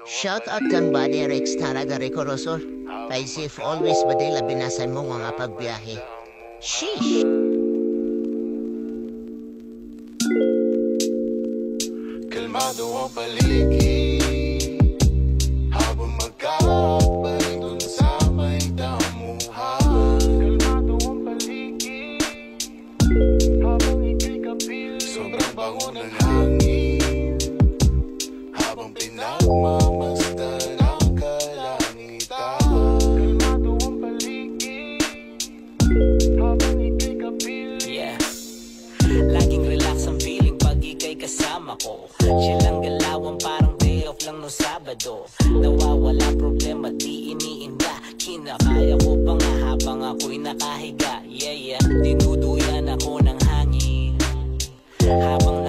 Shout out kang body Rex talaga Ricorosor. Kay safe always badila binasan mo nga pagbiyahe. Sheesh! Kalmado ang paligid habang magkakabay dun sa may damuhan. Kalmado ang paligid habang ika'y kapiling. Sobrang bango ng hangin habang pinagmamasdan ang kalangitan. Kalmado ang paligid habang ika'y kapiling. Yeah, laging relax ang feeling pag ika'y kasama ko. Chill ang galawan parang day off lang no Sabado. Nawawala problema di iniinda. Kinakaya ko pa nga habang ako'y nakahiga. Yeah, yeah, dinuduyan ako ng hangin habang